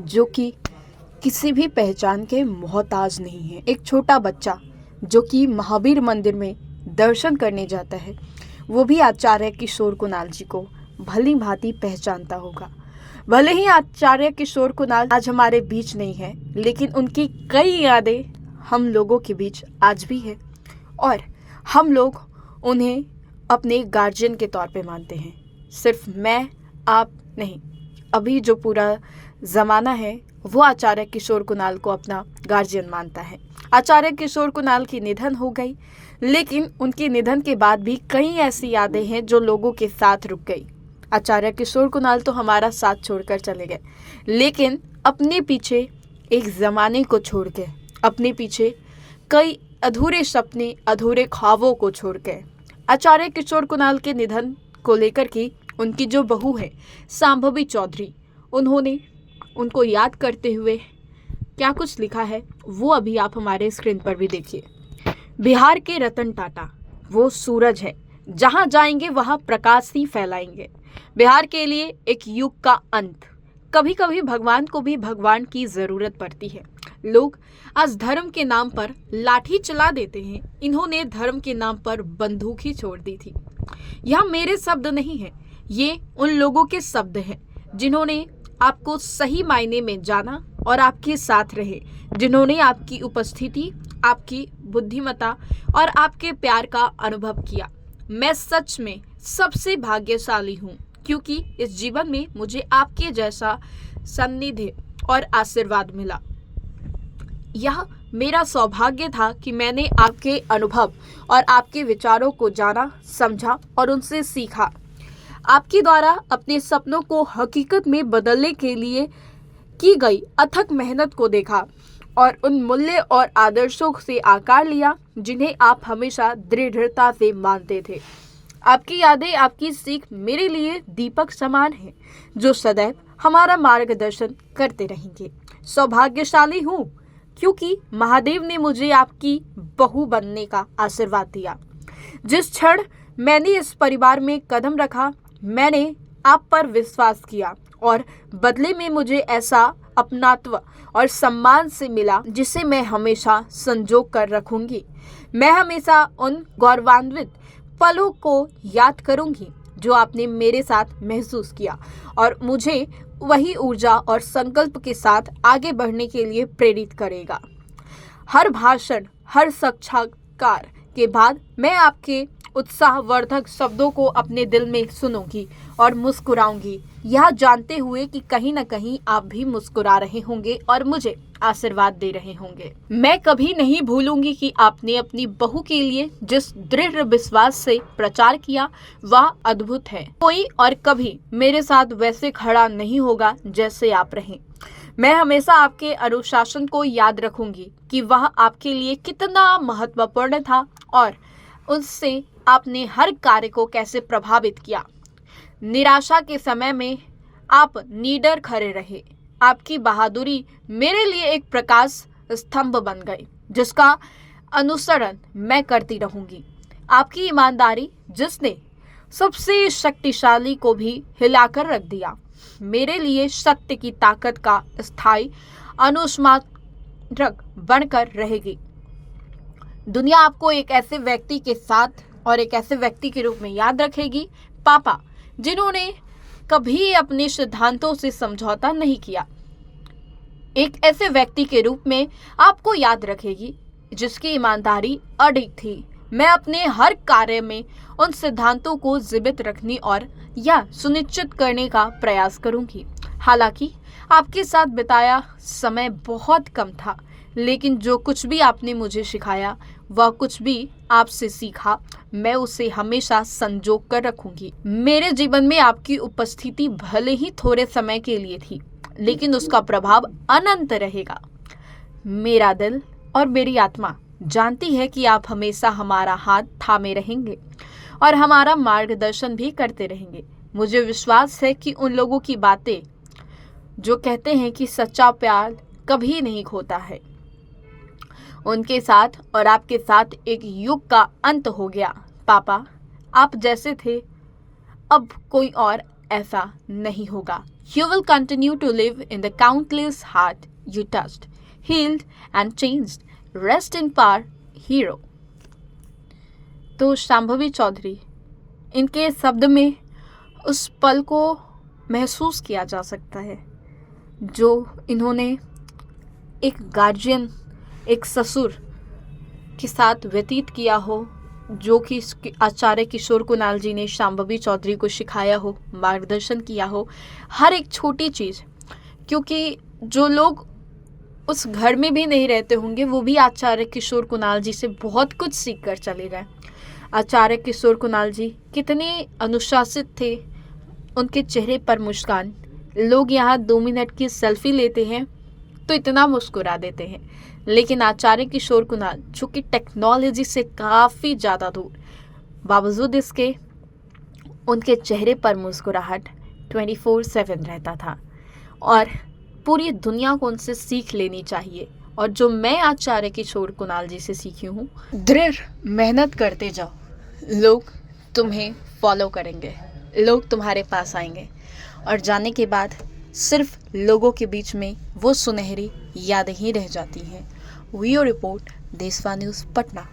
जो कि किसी भी पहचान के मोहताज नहीं है। एक छोटा बच्चा जो कि महावीर मंदिर में दर्शन करने जाता है, वो भी आचार्य किशोर कुणाल जी को भली भांति पहचानता होगा। भले ही आचार्य किशोर कुणाल आज हमारे बीच नहीं है, लेकिन उनकी कई यादें हम लोगों के बीच आज भी है और हम लोग उन्हें अपने गार्जियन के तौर पे मानते हैं। सिर्फ मैं, आप नहीं, अभी जो पूरा ज़माना है वो आचार्य किशोर कुणाल को अपना गार्जियन मानता है। आचार्य किशोर कुणाल की निधन हो गई, लेकिन उनके निधन के बाद भी कई ऐसी यादें हैं जो लोगों के साथ रुक गई। आचार्य किशोर कुणाल तो हमारा साथ छोड़कर चले गए, लेकिन अपने पीछे एक ज़माने को छोड़ के, अपने पीछे कई अधूरे सपने, अधूरे ख्वाबों को छोड़ के। आचार्य किशोर कुणाल के निधन को लेकर की उनकी जो बहू है सांभवी चौधरी, उन्होंने उनको याद करते हुए क्या कुछ लिखा है वो अभी आप हमारे स्क्रीन पर भी देखिए। बिहार के रतन टाटा वो सूरज है, जहां जाएंगे वहां प्रकाश ही फैलाएंगे। बिहार के लिए एक युग का अंत। कभी कभी भगवान को भी भगवान की ज़रूरत पड़ती है। लोग आज धर्म के नाम पर लाठी चला देते हैं, इन्होंने धर्म के नाम पर बंदूक ही छोड़ दी थी। यह मेरे शब्द नहीं है, ये उन लोगों के शब्द हैं जिन्होंने आपको सही मायने में जाना और आपके साथ रहे, जिन्होंने आपकी उपस्थिति, आपकी बुद्धिमत्ता और आपके प्यार का अनुभव किया। मैं सच में सबसे भाग्यशाली हूँ, क्योंकि इस जीवन में मुझे आपके जैसा सानिध्य और आशीर्वाद मिला। यह मेरा सौभाग्य था कि मैंने आपके अनुभव और आपके विचारों को जाना, समझा और उनसे सीखा। आपके द्वारा अपने सपनों को हकीकत में बदलने के लिए की गई अथक मेहनत को देखा और उन मूल्य और आदर्शों से आकार लिया जिन्हें आप हमेशा दृढ़ता से मानते थे। आपकी यादें, आपकी सीख मेरे लिए दीपक समान है, जो सदैव हमारा मार्गदर्शन करते रहेंगे। सौभाग्यशाली हूँ क्योंकि महादेव ने मुझे आपकी बहू बनने का आशीर्वाद दिया। जिस क्षण मैंने इस परिवार में कदम रखा, मैंने आप पर विश्वास किया और बदले में मुझे ऐसा अपनात्व और सम्मान से मिला जिसे मैं हमेशा संजो कर रखूंगी। मैं हमेशा उन गौरवान्वित पलों को याद करूंगी जो आपने मेरे साथ महसूस किया और मुझे वही ऊर्जा और संकल्प के साथ आगे बढ़ने के लिए प्रेरित करेगा। हर भाषण, हर साक्षात्कार के बाद मैं आपके उत्साहवर्धक शब्दों को अपने दिल में सुनूंगी और मुस्कुराऊंगी, यह जानते हुए कि कहीं न कहीं आप भी मुस्कुरा रहे होंगे और मुझे आशीर्वाद दे रहे होंगे। मैं कभी नहीं भूलूंगी कि आपने अपनी बहू के लिए जिस दृढ़ विश्वास से प्रचार किया वह अद्भुत है। कोई और कभी मेरे साथ वैसे खड़ा नहीं होगा जैसे आप रहे। मैं हमेशा आपके अनुशासन को याद रखूंगी कि वह आपके लिए कितना महत्वपूर्ण था और उससे आपने हर कार्य को कैसे प्रभावित किया। निराशा के समय में आप निडर खड़े रहे। आपकी बहादुरी मेरे लिए एक प्रकाश स्तंभ बन गई, जिसका अनुसरण मैं करती रहूंगी। आपकी ईमानदारी जिसने सबसे शक्तिशाली को भी हिलाकर रख दिया, मेरे लिए सत्य की ताकत का स्थायी अनुस्मारक बनकर रहेगी। दुनिया आपको एक ऐसे व्यक्ति के साथ और एक ऐसे व्यक्ति के रूप में याद रखेगी, पापा, जिन्होंने कभी अपने सिद्धांतों से समझौता नहीं किया। एक ऐसे व्यक्ति के रूप में आपको याद रखेगी जिसकी ईमानदारी अडिग थी। मैं अपने हर कार्य में उन सिद्धांतों को जीवित रखने और यह सुनिश्चित करने का प्रयास करूंगी। हालांकि आपके साथ बिताया समय बहुत कम था, लेकिन जो कुछ भी आपने मुझे सिखाया, वह कुछ भी आपसे सीखा, मैं उसे हमेशा संजो कर रखूंगी। मेरे जीवन में आपकी उपस्थिति भले ही थोड़े समय के लिए थी, लेकिन उसका प्रभाव अनंत रहेगा। मेरा दिल और मेरी आत्मा जानती है कि आप हमेशा हमारा हाथ थामे रहेंगे और हमारा मार्गदर्शन भी करते रहेंगे। मुझे विश्वास है कि उन लोगों की बातें जो कहते हैं कि सच्चा प्यार कभी नहीं खोता है, उनके साथ और आपके साथ एक युग का अंत हो गया। पापा, आप जैसे थे अब कोई और ऐसा नहीं होगा। You will continue to live in the countless heart you touched, healed and changed. Rest in power, hero. तो शांभवी चौधरी, इनके शब्द में उस पल को महसूस किया जा सकता है जो इन्होंने एक गार्जियन, एक ससुर के साथ व्यतीत किया हो, जो कि आचार्य किशोर कुणाल जी ने शांभवी चौधरी को सिखाया हो, मार्गदर्शन किया हो, हर एक छोटी चीज़। क्योंकि जो लोग उस घर में भी नहीं रहते होंगे वो भी आचार्य किशोर कुणाल जी से बहुत कुछ सीख कर चले गए। आचार्य किशोर कुणाल जी कितने अनुशासित थे, उनके चेहरे पर मुस्कान। लोग यहाँ 2 मिनट की सेल्फी लेते हैं तो इतना मुस्कुरा देते हैं, लेकिन आचार्य किशोर कुणाल जो कि टेक्नोलॉजी से काफ़ी ज़्यादा दूर, बावजूद इसके उनके चेहरे पर मुस्कुराहट 24/7 रहता था और पूरी दुनिया को उनसे सीख लेनी चाहिए। और जो मैं आचार्य किशोर कुणाल जी से सीखी हूँ, दृढ़ मेहनत करते जाओ, लोग तुम्हें फॉलो करेंगे, लोग तुम्हारे पास आएंगे और जाने के बाद सिर्फ लोगों के बीच में वो सुनहरी यादें ही रह जाती हैं। वीडियो रिपोर्ट, देशवा न्यूज़, पटना।